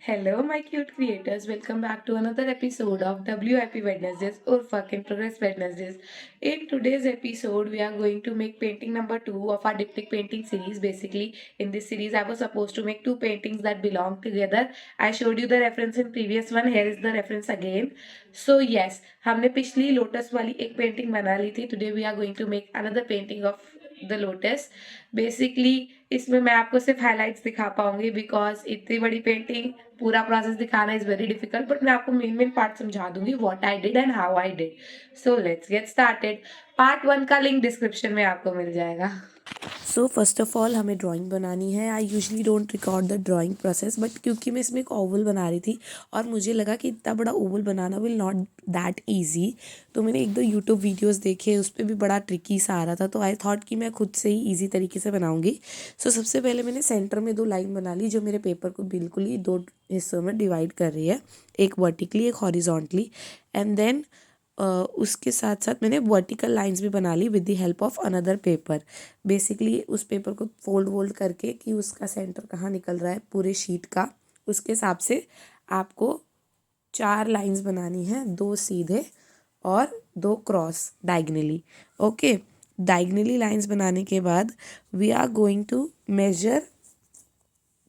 Hello, my cute creators. Welcome back to another episode of WIP Wednesdays or Fuck in Progress Wednesdays. In today's episode, we are going to make painting number 2 of our diptych painting series. Basically, in this series, I was supposed to make two paintings that belong together. I showed you the reference in previous one. Here is the reference again. So yes, हमने पिछली lotus वाली एक painting बना ली थी. Today we are going to make another painting of the lotus. Basically इसमें मैं आपको सिर्फ हाइलाइट्स दिखा पाऊंगी बिकॉज इतनी बड़ी पेंटिंग पूरा प्रोसेस दिखाना इज वेरी डिफिकल्ट, बट मैं आपको मेन पार्ट समझा दूंगी what I did and how I did. So let's get started. Part 1 का लिंक डिस्क्रिप्शन में आपको मिल जाएगा. सो फर्स्ट ऑफ ऑल हमें ड्राइंग बनानी है. I usually don't record the drawing process, but क्योंकि मैं इसमें एक ओवल बना रही थी और मुझे लगा कि इतना बड़ा Oval banana will not that easy, तो मैंने एक दो यूट्यूब वीडियोस देखे, उस पर भी बड़ा ट्रिकी सा आ रहा था, तो आई थॉट कि मैं खुद से ही ईजी तरीके से बनाऊंगी. सो सबसे पहले मैंने सेंटर में दो लाइन बना ली जो मेरे पेपर को बिल्कुल ही दो हिस्सों में डिवाइड कर रही है, एक वर्टिकली एक हॉरिजॉन्टली. एंड देन उसके साथ साथ मैंने वर्टिकल लाइंस भी बना ली with the help of another paper. Basically उस पेपर को फोल्ड करके कि उसका सेंटर कहाँ निकल रहा है पूरे शीट का, उसके हिसाब से आपको 4 लाइंस बनानी है, 2 सीधे और 2 cross diagonally. Okay, diagonally lines बनाने के बाद we are going to measure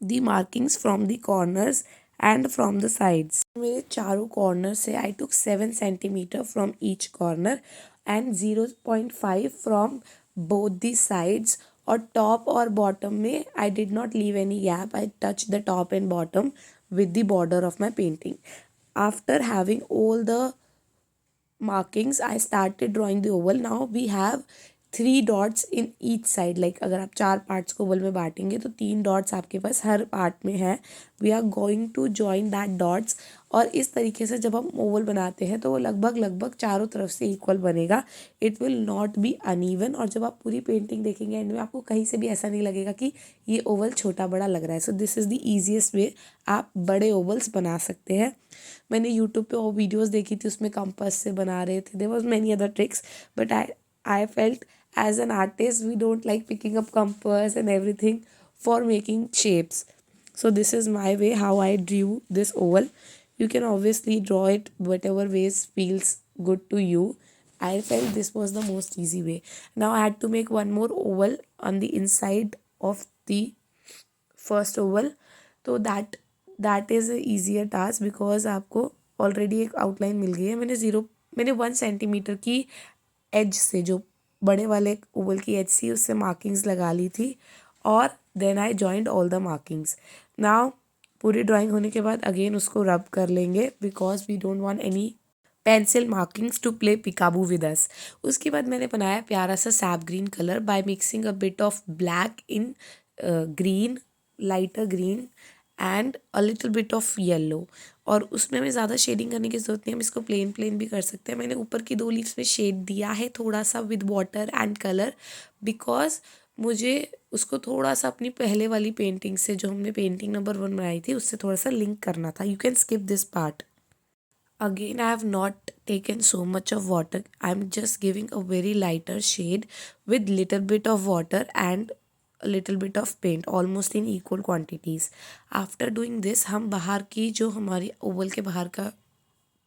the markings from the corners and from the sides. मेरे चारों कॉर्नर से I took 7 centimetre from each corner and 0.5 from both the sides. और top और bottom में I did not leave any gap. I touch the top and bottom with the border of my painting. After having all the markings, I started drawing the oval. Now we have 3 dots in each side. Like अगर आप 4 parts को Oval में बांटेंगे तो 3 dots आपके पास हर part में है. We are going to join that dots. और इस तरीके से जब हम ओवल बनाते हैं तो वो लगभग चारों तरफ से इक्वल बनेगा. It will not be uneven. और जब आप पूरी पेंटिंग देखेंगे एंड में आपको कहीं से भी ऐसा नहीं लगेगा कि ये ओवल छोटा बड़ा लग रहा है. So this is the easiest वे आप बड़े ओवल्स बना सकते हैं. मैंने यूट्यूब पे वो वीडियोस देखी थी, उसमें कंपास से बना रहे थे. There was many other tricks, but I felt as an artist we don't like picking up compass and everything for making shapes. So this is my way how I drew this oval. You can obviously draw it whatever ways feels good to you. I felt this was the most easy way. Now I had to make one more oval on the inside of the first oval. So that is a easier task because आपको already एक outline मिल गई है. मैंने 1 centimetre की as से, जो बड़े वाले ओवल की एज से, उससे मार्किंग्स लगा ली थी और then I joined all the markings. Now पूरी ड्राइंग होने के बाद अगेन उसको रब कर लेंगे because we don't want any pencil markings to play peekaboo with us. उसके बाद मैंने बनाया प्यारा सा sap green colour by mixing a bit of black in green, lighter green and a little bit of yellow. और उसमें हमें ज़्यादा शेडिंग करने की ज़रूरत नहीं है, हम इसको प्लेन भी कर सकते हैं. मैंने ऊपर की 2 लीव्स में शेड दिया है थोड़ा सा with water and colour because मुझे उसको थोड़ा सा अपनी पहले वाली पेंटिंग से, जो हमने पेंटिंग नंबर 1 बनाई थी, उससे थोड़ा सा लिंक करना था. You can skip this part. Again, I have not taken so much of water. I'm just giving a very lighter shade with little bit of water and a little bit of paint, almost in equal quantities. After doing this, हम बाहर की, जो हमारी Oval के बाहर का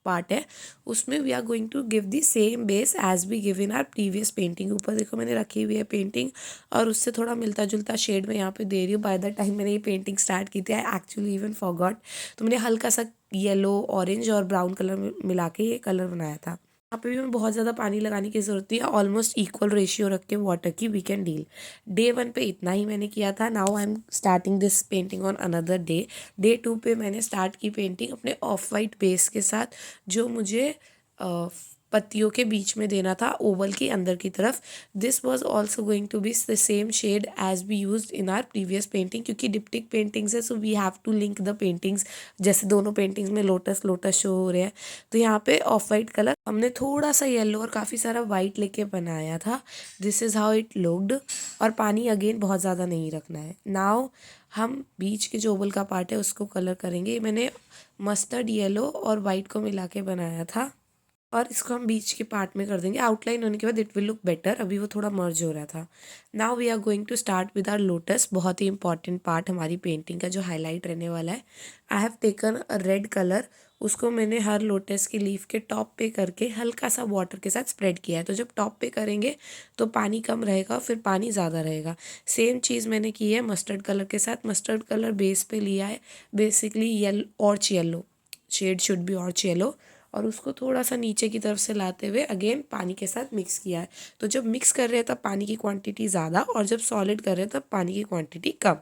part है, उसमें we are going to give the same base as we give in our previous painting. ऊपर देखो मैंने रखी हुई है पेंटिंग और उससे थोड़ा मिलता जुलता शेड में यहाँ पे दे रही हूँ. बाय द टाइम मैंने ये पेंटिंग स्टार्ट की थी आई एक्चुअली इवन फॉरगॉट. तो मैंने हल्का सा येलो, ऑरेंज और ब्राउन कलर मिला के ये कलर बनाया था. यहाँ पे भी हमें बहुत ज़्यादा पानी लगाने की ज़रूरत नहीं है. ऑलमोस्ट इक्वल रेशियो रख के वाटर की वी कैन डील. डे 1 पे इतना ही मैंने किया था. Now I am starting this painting on another day. Day 2 पे मैंने स्टार्ट की पेंटिंग अपने ऑफ वाइट बेस के साथ, जो मुझे पत्तियों के बीच में देना था ओवल की अंदर की तरफ. This was also going to be the same shade as we use in our previous painting, क्योंकि डिप्टिक पेंटिंग्स है so we have to link the paintings. जैसे दोनों पेंटिंग्स में लोटस शो हो रहे हैं, तो यहाँ पे ऑफ वाइट कलर हमने थोड़ा सा येलो और काफ़ी सारा वाइट लेके बनाया था. This is how it looked. और पानी अगेन बहुत ज़्यादा नहीं रखना है. नाउ हम बीच के जो ओवल का पार्ट है उसको कलर करेंगे. मैंने मस्टर्ड येलो और वाइट को मिला के बनाया था. और इसको हम बीच के पार्ट में कर देंगे। आउटलाइन होने के बाद इट विल लुक बेटर। अभी वो थोड़ा मर्ज हो रहा था। Now we are going to start with our lotus. बहुत ही इंपॉर्टेंट पार्ट हमारी पेंटिंग का जो हाईलाइट रहने वाला है। I have taken a red colour. उसको मैंने हर लोटस की लीफ के टॉप पे करके हल्का सा वाटर के साथ स्प्रेड किया है। तो जब टॉप पे करेंगे तो पानी कम रहेगा, फिर पानी ज़्यादा रहेगा। सेम चीज़ मैंने की है मस्टर्ड कलर के साथ। मस्टर्ड कलर बेस पे लिया है basically yellow, ऑर्च yellow, shade should be ऑर्च yellow. और उसको थोड़ा सा नीचे की तरफ से लाते हुए अगेन पानी के साथ मिक्स किया है। तो जब मिक्स कर रहे हैं तब पानी की क्वांटिटी ज़्यादा, और जब सॉलिड कर रहे हैं तब पानी की क्वांटिटी कम।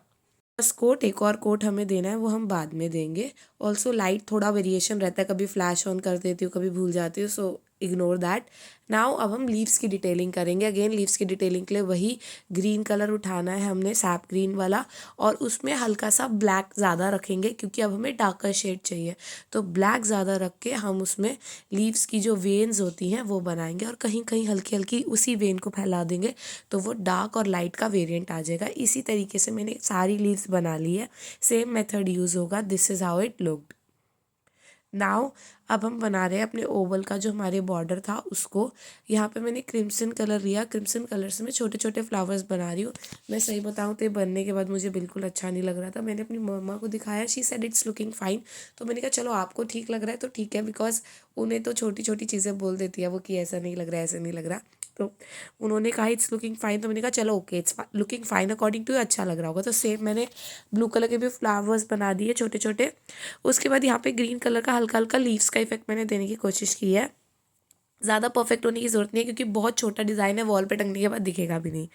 बस कोट, एक और कोट हमें देना है, वो हम बाद में देंगे। ऑल्सो लाइट थोड़ा वेरिएशन रहता है, कभी फ्लैश ऑन कर देती हूँ, कभी भूल जाती हूँ, सो इग्नोर दैट। नाउ अब हम लीव्स की डिटेलिंग करेंगे। अगेन लीव्स की डिटेलिंग के लिए वही ग्रीन कलर उठाना है हमने, सैप ग्रीन वाला, और उसमें हल्का सा ब्लैक ज़्यादा रखेंगे क्योंकि अब हमें डार्कर शेड चाहिए। तो ब्लैक ज़्यादा रख के हम उसमें लीव्स की जो वेन्स होती हैं वो बनाएंगे, और कहीं कहीं हल्की हल्की उसी वेन को फैला देंगे, तो वो डार्क और लाइट का वेरिएंट आ जाएगा। इसी तरीके से मैंने सारी लीव्स बना ली है। सेम मेथड यूज़ होगा। This is how it looked. Now अब हम बना रहे हैं अपने ओवल का जो हमारे बॉर्डर था उसको। यहाँ पे मैंने क्रिम्सन कलर लिया। क्रिम्सन कलर से मैं छोटे छोटे फ्लावर्स बना रही हूँ। मैं सही बताऊँ तो ये बनने के बाद मुझे बिल्कुल अच्छा नहीं लग रहा था। मैंने अपनी मम्मा को दिखाया, she said it's looking fine. तो मैंने कहा चलो आपको ठीक लग रहा है तो ठीक है, बिकॉज उन्हें तो छोटी छोटी चीज़ें बोल देती है वो कि ऐसा नहीं लग रहा है, ऐसा नहीं लग रहा। तो उन्होंने कहा इट्स लुकिंग फाइन, तो मैंने कहा चलो okay, it's looking fine according to, अच्छा लग रहा होगा। तो सेम मैंने ब्लू कलर के भी फ्लावर्स बना दिए छोटे छोटे। उसके बाद यहाँ पे ग्रीन कलर का हल्का हल्का लीव्स का इफेक्ट मैंने देने की कोशिश की है। ज़्यादा परफेक्ट होने की ज़रूरत नहीं है क्योंकि बहुत छोटा डिज़ाइन है, वॉल पे टंगने के बाद दिखेगा भी नहीं।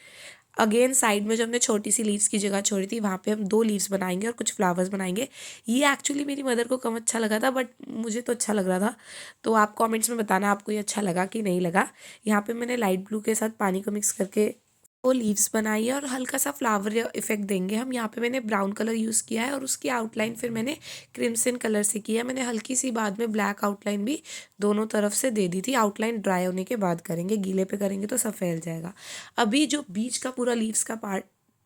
अगेन साइड में जो हमने छोटी सी लीव्स की जगह छोड़ी थी वहाँ पे हम 2 लीव्स बनाएंगे और कुछ फ्लावर्स बनाएंगे। ये एक्चुअली मेरी मदर को कम अच्छा लगा था, बट मुझे तो अच्छा लग रहा था। तो आप कमेंट्स में बताना आपको ये अच्छा लगा कि नहीं लगा। यहाँ पे मैंने लाइट ब्लू के साथ पानी को मिक्स करके वो लीव्स बनाई है, और हल्का सा फ्लावर इफेक्ट देंगे हम। यहाँ पे मैंने ब्राउन कलर यूज़ किया है, और उसकी आउटलाइन फिर मैंने क्रिम्सन कलर से किया है। मैंने हल्की सी बाद में ब्लैक आउटलाइन भी दोनों तरफ से दे दी थी। आउटलाइन ड्राई होने के बाद करेंगे, गीले पे करेंगे तो सब फैल जाएगा। अभी जो बीच का पूरा लीव्स का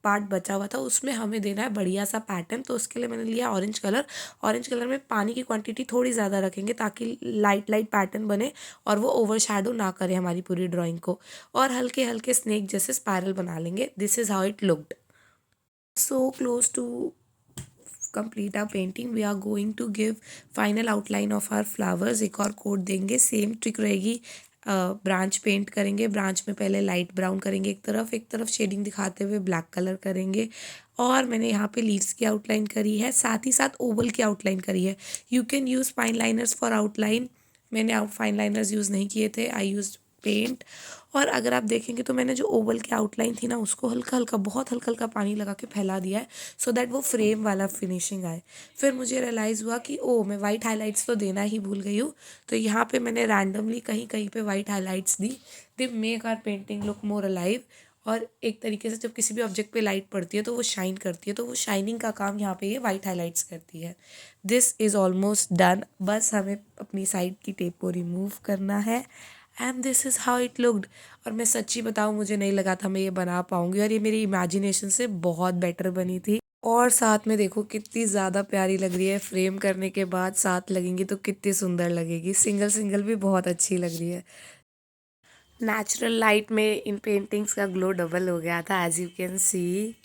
पार्ट बचा हुआ था उसमें हमें देना है बढ़िया सा पैटर्न। तो उसके लिए मैंने लिया ऑरेंज कलर। ऑरेंज कलर में पानी की क्वांटिटी थोड़ी ज़्यादा रखेंगे ताकि लाइट लाइट पैटर्न बने और वो ओवरशैडो ना करे हमारी पूरी ड्राइंग को। और हल्के हल्के स्नेक जैसे स्पायरल बना लेंगे। This is how it looked. So close to complete our painting. We are going to give final outline of our flowers. एक और कोट देंगे, सेम ट्रिक रहेगी। ब्रांच पेंट करेंगे। ब्रांच में पहले लाइट ब्राउन करेंगे एक तरफ शेडिंग दिखाते हुए ब्लैक कलर करेंगे। और मैंने यहाँ पे लीव्स की आउटलाइन करी है, साथ ही साथ ओवल की आउटलाइन करी है। You can use fine liners for outline. मैंने फाइन लाइनर्स यूज़ नहीं किए थे, आई यूज़ पेंट। और अगर आप देखेंगे तो मैंने जो ओवल की आउटलाइन थी ना उसको हल्का हल्का, बहुत हल्का हल्का पानी लगा के फैला दिया है, सो दैट वो फ्रेम वाला फिनिशिंग आए। फिर मुझे रियलाइज़ हुआ कि ओ मैं वाइट हाइलाइट्स तो देना ही भूल गई हूँ। तो यहाँ पे मैंने रैंडमली कहीं कहीं पे वाइट हाइलाइट्स दी। They make our painting look more alive. और एक तरीके से जब किसी भी ऑब्जेक्ट पे लाइट पड़ती है तो वो शाइन करती है, तो वो शाइनिंग का काम यहाँ पे ये वाइट हाइलाइट्स करती है। This is almost done. बस हमें अपनी साइड की टेप को रिमूव करना है, and this is how it looked. और मैं सच्ची बताऊँ, मुझे नहीं लगा था मैं ये बना पाऊँगी, और ये मेरी इमेजिनेशन से बहुत बेटर बनी थी। और साथ में देखो कितनी ज़्यादा प्यारी लग रही है। फ्रेम करने के बाद साथ लगेंगी तो कितनी सुंदर लगेगी। सिंगल सिंगल भी बहुत अच्छी लग रही है। नेचुरल लाइट में इन पेंटिंग्स का ग्लो डबल हो गया था, as you can see.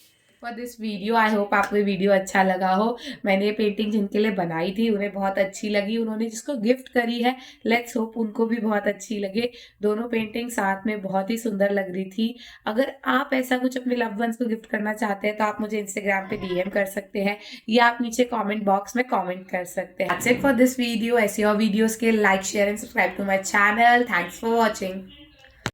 For this video I hope आपको ये वीडियो अच्छा लगा हो। मैंने ये पेंटिंग जिनके लिए बनाई थी उन्हें बहुत अच्छी लगी, उन्होंने जिसको गिफ्ट करी है लेट्स होप उनको भी बहुत अच्छी लगे। दोनों पेंटिंग साथ में बहुत ही सुंदर लग रही थी। अगर आप ऐसा कुछ अपने लव्ड वंस को गिफ्ट करना चाहते हैं तो आप मुझे इंस्टाग्राम पे डीएम कर सकते हैं, या आप नीचे कॉमेंट बॉक्स में कॉमेंट कर सकते हैं। That's it for this video. ऐसे और वीडियोज के like share and subscribe to my channel. Thanks for watching.